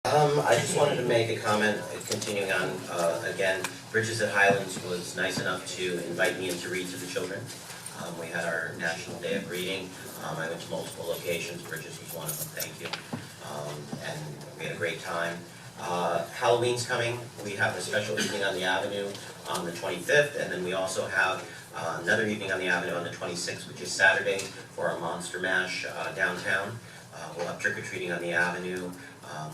I just wanted to make a comment, continuing on, again, Bridges at Highlands was nice enough to invite me in to read to the children. We had our National Day of Reading. I went to multiple locations, Bridges was one of them, thank you. And we had a great time. Halloween's coming, we have a special evening on the Avenue on the 25th, and then we also have another evening on the Avenue on the 26th, which is Saturday, for our Monster Mash downtown. We'll have trick-or-treating on the Avenue.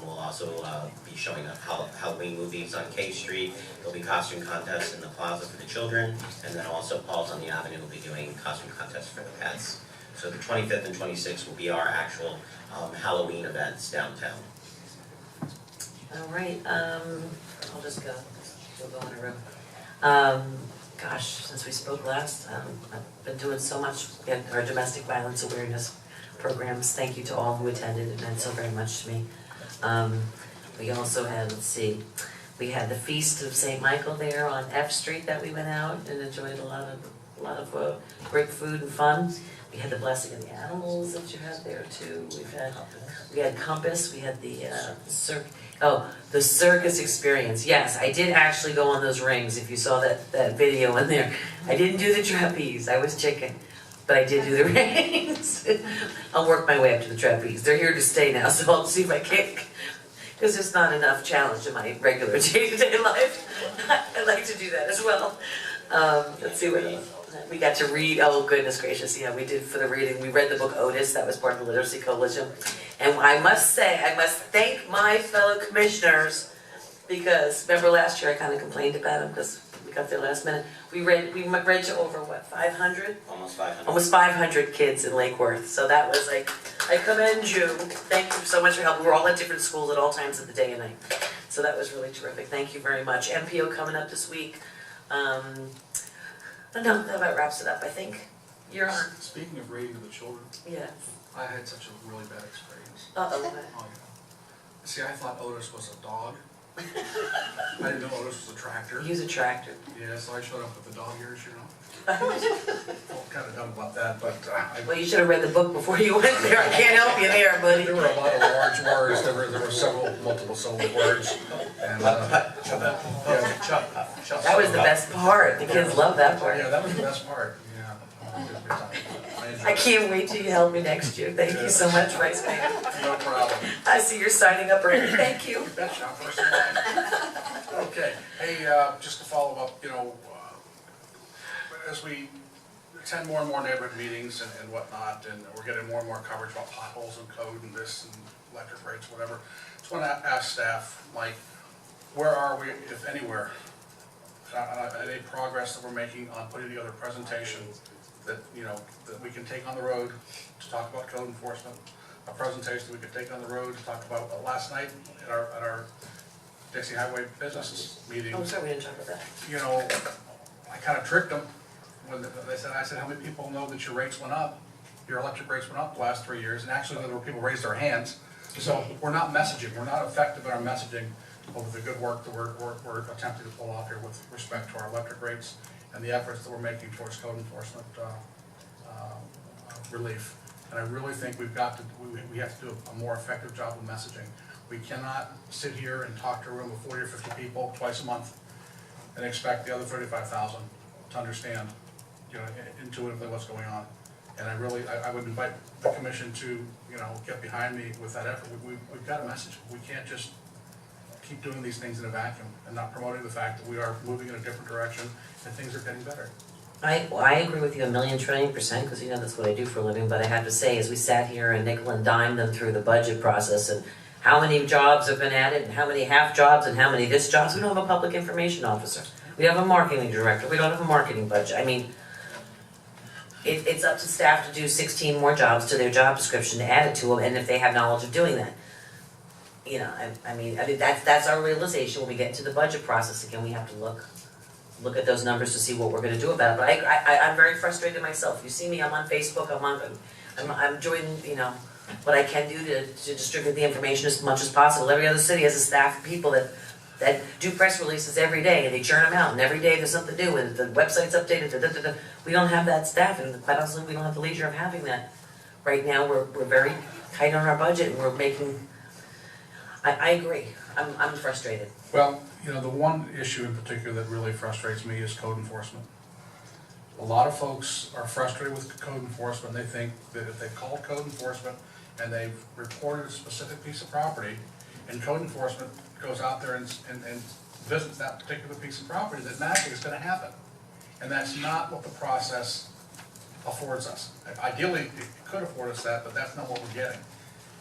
We'll also be showing up Halloween movies on K Street. There'll be costume contests in the plaza for the children, and then also Paul's on the Avenue will be doing costume contests for the pets. So the 25th and 26th will be our actual Halloween events downtown. All right, I'll just go, we'll go in a row. Gosh, since we spoke last, I've been doing so much in our domestic violence awareness programs. Thank you to all who attended, it meant so very much to me. We also had, let's see, we had the Feast of St. Michael there on F Street that we went out and enjoyed a lot of great food and fun. We had the Blessing of the Animals that you had there too. We had Compass, we had the the circus experience. Yes, I did actually go on those rings, if you saw that video in there. I didn't do the trapeze, I was chicken. But I did do the rings. I'll work my way up to the trapeze. They're here to stay now, so I'll see if I can. Because there's not enough challenge in my regular day-to-day life. I like to do that as well. Let's see what else. We got to read, oh goodness gracious, yeah, we did for the reading. We read the book Otis, that was part of the Literacy Coalition. And I must say, I must thank my fellow commissioners, because remember last year I kind of complained about them because we got there last minute. We read to over what, 500? Almost 500. Almost 500 kids in Lake Worth. So that was like, I commend you. Thank you so much for helping. We were all at different schools at all times of the day and night. So that was really terrific. Thank you very much. MPO coming up this week. No, that about wraps it up, I think. You're on. Speaking of reading to the children, Yes. I had such a really bad experience. Uh-oh. Oh, yeah. See, I thought Otis was a dog. I didn't know Otis was a tractor. Use a tractor. Yeah, so I showed up with the dog ears, you know. Felt kind of dumb about that, but Well, you should have read the book before you went there. I can't help you there, buddy. there were a lot of large words. There were several multiple syllable words. And, That was the best part. The kids love that part. Yeah, that was the best part. Yeah. I can't wait till you help me next year. Thank you so much, Vice Mayor. No problem. I see you're signing up already. Thank you. You betcha, I'm first in line. Okay, hey, just to follow up, you know, as we attend more and more neighborhood meetings and whatnot, and we're getting more and more coverage about potholes and code and this and electric rates, whatever. Just want to ask staff, like, where are we, if anywhere, any progress that we're making on putting together a presentation that, you know, that we can take on the road to talk about code enforcement, a presentation that we could take on the road to talk about last night at our Dixie Highway Business meeting. Oh, sorry, we didn't talk about that. You know, I kind of tricked them when I said, how many people know that your rates went up? Your electric rates went up the last 3 years, and actually there were people raised their hands. So we're not messaging, we're not effective in our messaging over the good work that we're attempting to pull off here with respect to our electric rates and the efforts that we're making towards code enforcement relief. And I really think we have to do a more effective job of messaging. We cannot sit here and talk to a room of 40 or 50 people twice a month and expect the other 35,000 to understand, you know, intuitively what's going on. And I would invite the commission to, you know, get behind me with that effort. We've got a message. We can't just keep doing these things in a vacuum and not promoting the fact that we are moving in a different direction and things are getting better. I agree with you 1,000,000,000,000%, because you know that's what I do for a living, but I have to say, as we sat here and nickel and dimed them through the budget process and how many jobs have been added and how many half jobs and how many this jobs, we don't have a public information officer. We don't have a marketing director, we don't have a marketing budget. I mean, it's up to staff to do 16 more jobs to their job description to add it to them, and if they have knowledge of doing that. You know, I mean that's our realization when we get into the budget process. Again, we have to look at those numbers to see what we're going to do about it. But I'm very frustrated myself. You see me, I'm on Facebook, I'm doing, you know, what I can do to distribute the information as much as possible. Every other city has a staff of people that do press releases every day, and they churn them out, and every day there's something new, and the website's updated, We don't have that staff, and quite honestly, we don't have the leisure of having that. Right now, we're very tight on our budget, and we're making I agree, I'm frustrated. Well, you know, the one issue in particular that really frustrates me is code enforcement. A lot of folks are frustrated with code enforcement. They think that if they call code enforcement and they've reported a specific piece of property, and code enforcement goes out there and visits that particular piece of property, that magically is gonna happen. And that's not what the process affords us. Ideally, it could afford us that, but that's not what we're getting.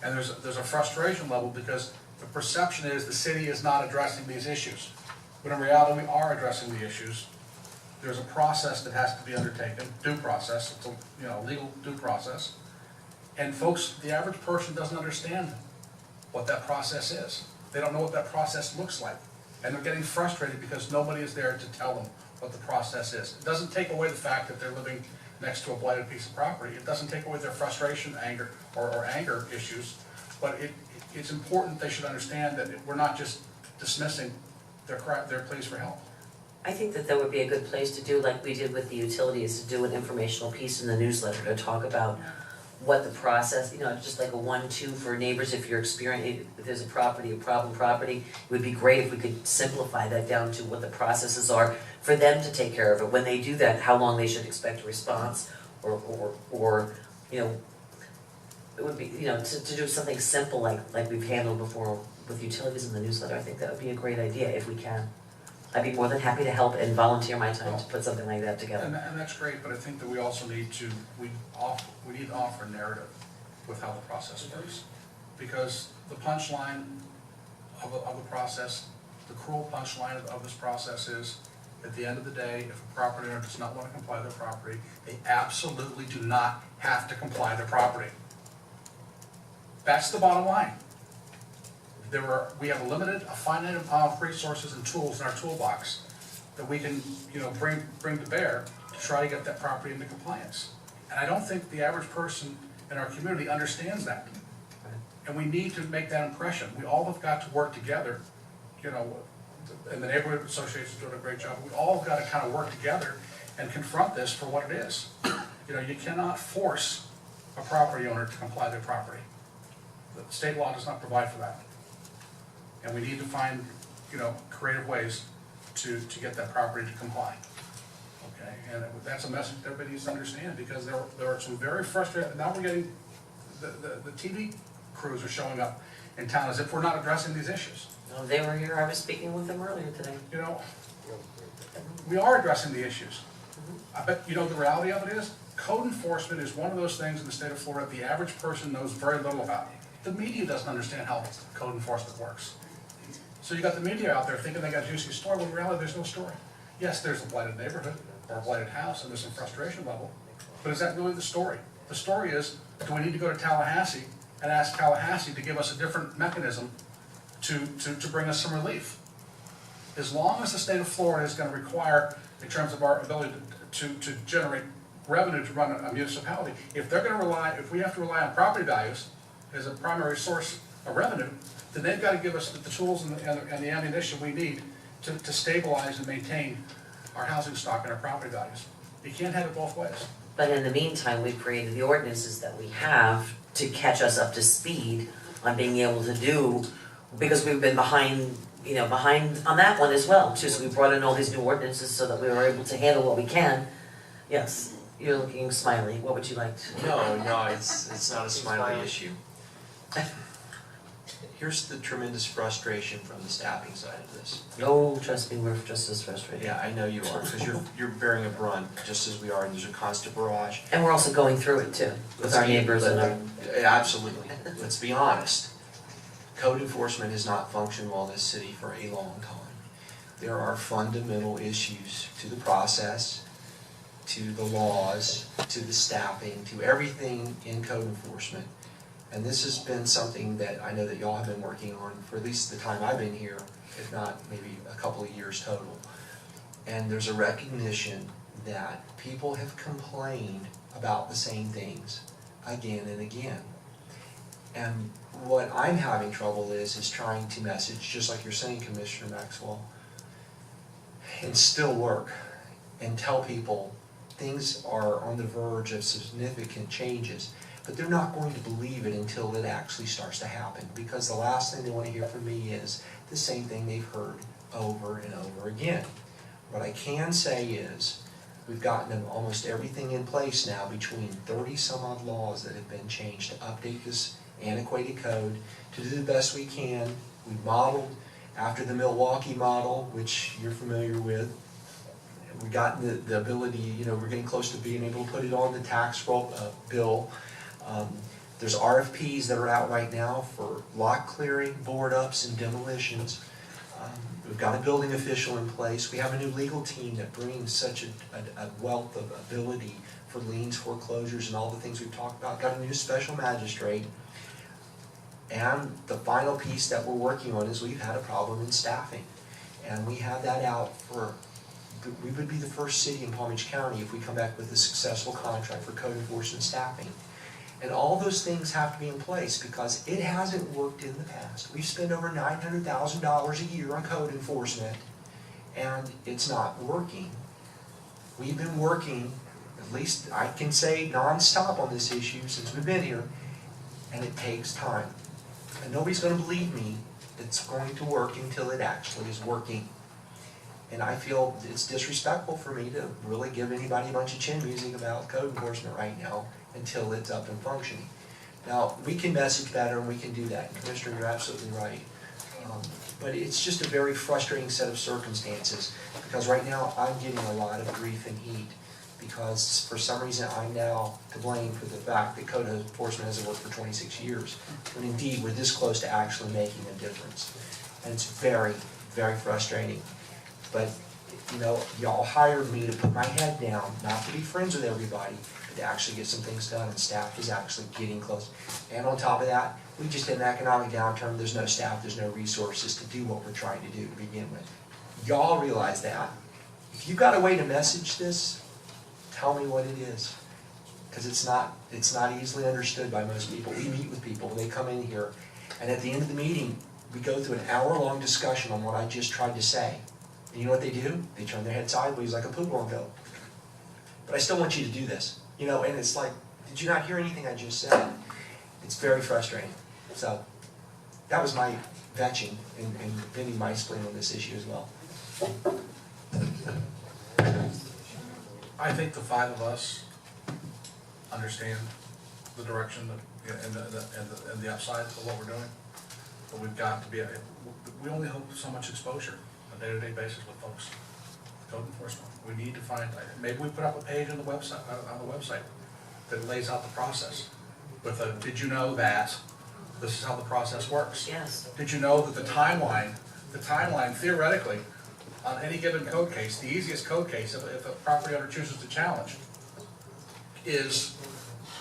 And there's a frustration level because the perception is the city is not addressing these issues. But in reality, we are addressing the issues. There's a process that has to be undertaken, due process, it's a, legal due process. And folks, the average person doesn't understand what that process is. They don't know what that process looks like. And they're getting frustrated because nobody is there to tell them what the process is. It doesn't take away the fact that they're living next to a blighted piece of property. It doesn't take away their frustration, anger, or anger issues. But it's important they should understand that we're not just dismissing their pleas for help. I think that would be a good place to do, like we did with the utilities, to do an informational piece in the newsletter to talk about what the process, just like a 1-2 for neighbors if you're experiencing, if there's a problem property, it would be great if we could simplify that down to what the processes are for them to take care of it. When they do that, how long they should expect a response, or it would be, to do something simple like we've handled before with utilities in the newsletter. I think that would be a great idea if we can. I'd be more than happy to help and volunteer my time to put something like that together. And that's great, but I think that we also need to, we need to offer a narrative with how the process works. Because the punchline of the process, the cruel punchline of this process is, at the end of the day, if a property owner does not want to comply with their property, they absolutely do not have to comply with their property. That's the bottom line. We have a finite amount of resources and tools in our toolbox that we can, bring to bear to try to get that property into compliance. And I don't think the average person in our community understands that. And we need to make that impression. We all have got to work together, and the neighborhood associations are doing a great job. We all have got to kind of work together and confront this for what it is. You cannot force a property owner to comply with their property. The state law does not provide for that. And we need to find, creative ways to get that property to comply. Okay, and that's a message that everybody needs to understand, because there are some very frustrated, now we're getting, the TV crews are showing up in town as if we're not addressing these issues. No, they were here, I was speaking with them earlier today. We are addressing the issues. But, the reality of it is, code enforcement is one of those things in the state of Florida the average person knows very little about. The media doesn't understand how code enforcement works. So you got the media out there thinking they got a juicy story, when in reality there's no story. Yes, there's a blighted neighborhood or a blighted house and there's some frustration level, but is that really the story? The story is, do we need to go to Tallahassee and ask Tallahassee to give us a different mechanism to bring us some relief? As long as the state of Florida is going to require, in terms of our ability to generate revenue to run a municipality, if they're going to if we have to rely on property values as a primary source of revenue, then they've got to give us the tools and the ammunition we need to stabilize and maintain our housing stock and our property values. You can't have it both ways. But in the meantime, we've created the ordinances that we have to catch us up to speed on being able to do, because we've been behind on that one as well, too. So we brought in all these new ordinances so that we were able to handle what we can. Yes, you're looking smiley. What would you like to? No, it's not a smiley issue. Here's the tremendous frustration from the staffing side of this. Oh, trust me, we're just as frustrated. Yeah, I know you are, because you're bearing a brunt, just as we are, and there's a constant barrage. And we're also going through it too, with our neighbors and our... Absolutely. Let's be honest. Code enforcement has not functioned well in this city for a long time. There are fundamental issues to the process, to the laws, to the staffing, to everything in code enforcement. And this has been something that I know that y'all have been working on for at least the time I've been here, if not maybe a couple of years total. And there's a recognition that people have complained about the same things again and again. And what I'm having trouble is trying to message, just like you're saying, Commissioner Maxwell, and still work and tell people things are on the verge of significant changes. but they're not going to believe it until it actually starts to happen, because the last thing they want to hear from me is the same thing they've heard over and over again. What I can say is, we've gotten almost everything in place now, between 30 some odd laws that have been changed to update this antiquated code to do the best we can. We've modeled after the Milwaukee model, which you're familiar with. We've gotten the ability, you know, we're getting close to being able to put it on the tax roll, bill. There's RFPs that are out right now for lot clearing, board ups, and demolitions. We've got a building official in place. We have a new legal team that brings such a wealth of ability for liens, foreclosures, and all the things we've talked about. Got a new special magistrate. And the final piece that we're working on is we've had a problem in staffing. And we have that out for, we would be the first city in Palm Beach County if we come back with a successful contract for code enforcement staffing. And all those things have to be in place because it hasn't worked in the past. We've spent over $900,000 a year on code enforcement, and it's not working. We've been working, at least I can say, nonstop on this issue since we've been here, and it takes time. And nobody's going to believe me it's going to work until it actually is working. And I feel it's disrespectful for me to really give anybody a bunch of chin music about code enforcement right now until it's up and functioning. Now, we can message better and we can do that. And Commissioner, you're absolutely right. But it's just a very frustrating set of circumstances because right now I'm getting a lot of grief and heat because for some reason I'm now to blame for the fact that code enforcement hasn't worked for 26 years. When indeed we're this close to actually making a difference. And it's very, very frustrating. But, you know, y'all hired me to put my head down, not to be friends with everybody, but to actually get some things done, and staff is actually getting close. And on top of that, we just had an economic downturn, there's no staff, there's no resources to do what we're trying to do to begin with. Y'all realize that. If you've got a way to message this, tell me what it is. Because it's not easily understood by most people. We meet with people, they come in here, and at the end of the meeting, we go through an hour-long discussion on what I just tried to say. And you know what they do? They turn their head sideways like a poodle and go, but I still want you to do this. You know, and it's like, did you not hear anything I just said? It's very frustrating. So, that was my vetching and venting my spleen on this issue as well. I think the five of us understand the direction and the upside of what we're doing. But we've got to be, we only hold so much exposure on a day-to-day basis with folks. Code enforcement. We need to find, maybe we put up a page on the website, that lays out the process. With a, did you know that this is how the process works? Yes. Did you know that the timeline theoretically, on any given code case, the easiest code case, if a property owner chooses to challenge, is,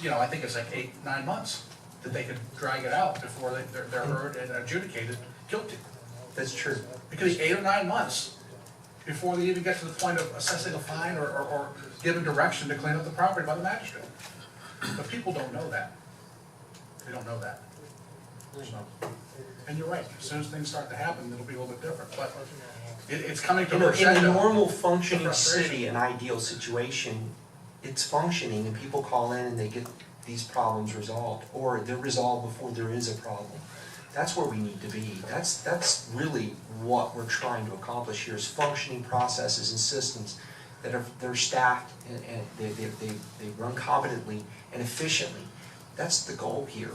you know, I think it's like 8-9 months that they could drag it out before they're heard and adjudicated guilty. That's true. Because 8 or 9 months before they even get to the point of assessing a fine or giving direction to clean up the property by the magistrate. But people don't know that. They don't know that. So, and you're right, as soon as things start to happen, it'll be a little bit different. But it's coming to You know, a crescendo. in a normal functioning Frustration. city, an ideal situation, it's functioning and people call in and they get these problems resolved, or they're resolved before there is a problem. That's where we need to be. That's really what we're trying to accomplish here, is functioning processes and systems that they're staffed and they run competently and efficiently. That's the goal here.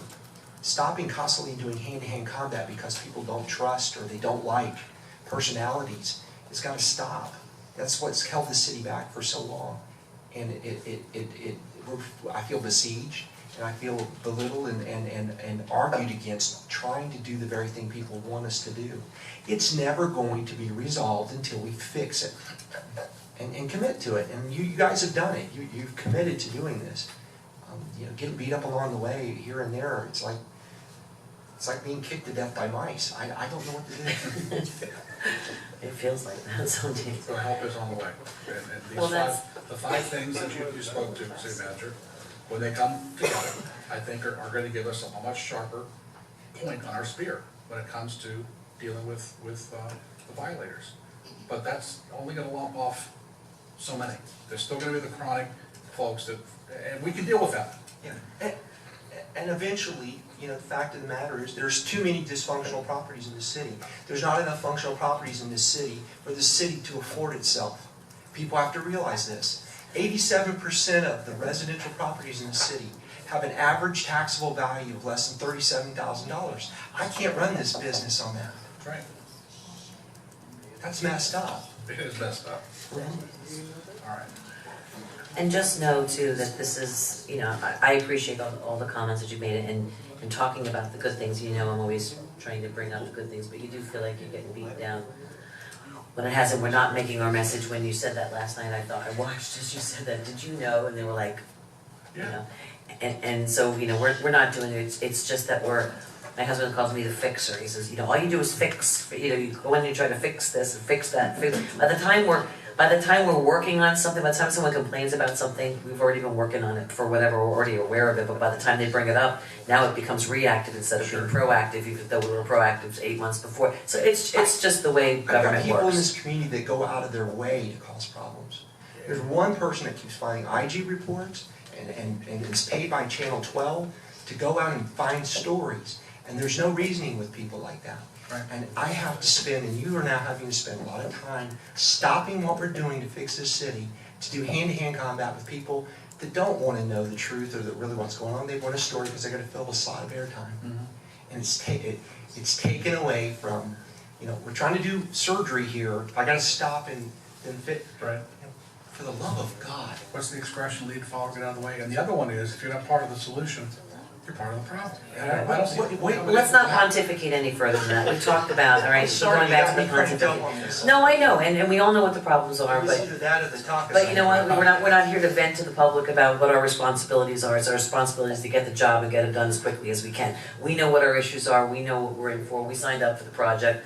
Stopping constantly doing hand-to-hand combat because people don't trust or they don't like personalities, it's got to stop. That's what's held the city back for so long. And I feel besieged, and I feel belittled and argued against trying to do the very thing people want us to do. It's never going to be resolved until we fix it and commit to it. And you guys have done it. You've committed to doing this. You know, getting beat up along the way here and there, it's like being kicked to death by mice. I don't know what to do. It feels like that some days. So help is on the way. And these Well, that's- the five things that you spoke to, City Manager, when they come together, I think are going to give us a much sharper point on our spear when it comes to dealing with the violators. But that's only going to lump off so many. There's still going to be the chronic folks that, and we can deal with that. Yeah. And eventually, you know, the fact of the matter is, there's too many dysfunctional properties in the city. There's not enough functional properties in this city for the city to afford itself. People have to realize this. 87% of the residential properties in the city have an average taxable value of less than $37,000. I can't run this business on that. That's right. That's messed up. It is messed up. All right. And just know too that this is, you know, I appreciate all the comments that you made and talking about the good things. You know, I'm always trying to bring up the good things, but you do feel like you're getting beat down when it hasn't. We're not making our message. When you said that last night, I thought, I watched as you said that, did you know? And they were like, you know, and so, you know, we're not doing it. It's just that my husband calls me the fixer. He says, you know, all you do is fix. You know, you go in and you try to fix this and fix that. By the time we're working on something, by the time someone complains about something, we've already been working on it for whatever, we're already aware of it, but by the time they bring it up, now it becomes reactive instead of being proactive, even though we were proactive 8 months before. So it's just the way I've got government people in works. this community that go out of their way to cause problems. There's one person that keeps finding IG reports and is paid by Channel 12 to go out and find stories. And there's no reasoning with people like that. Right. And I have to spend, and you are now having to spend a lot of time stopping what we're doing to fix this city, to do hand-to-hand combat with people that don't want to know the truth or that really what's going on. They want a story because they're going to fill a slot of airtime. And it's taken away from, you know, we're trying to do surgery here. I got to stop and fit. Right. For the love of God. What's the expression, lead, follow, get out of the way? And the other one is, if you're not part of the solution, you're part of the problem. I don't see- Let's not pontificate any further than that. We talked about, all right, so going back to the pontificate. No, I know, and we all know what the problems are, It was but either that or the talk. But you know what, we're not here to vent to the public about what our responsibilities are. It's our responsibility to get the job and get it done as quickly as we can. We know what our issues are, we know what we're in for, we signed up for the project,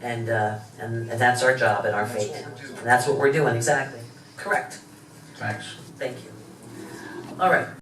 and that's our job and our fate. And that's what we're doing, exactly. Correct. Thanks. Thank you. All right.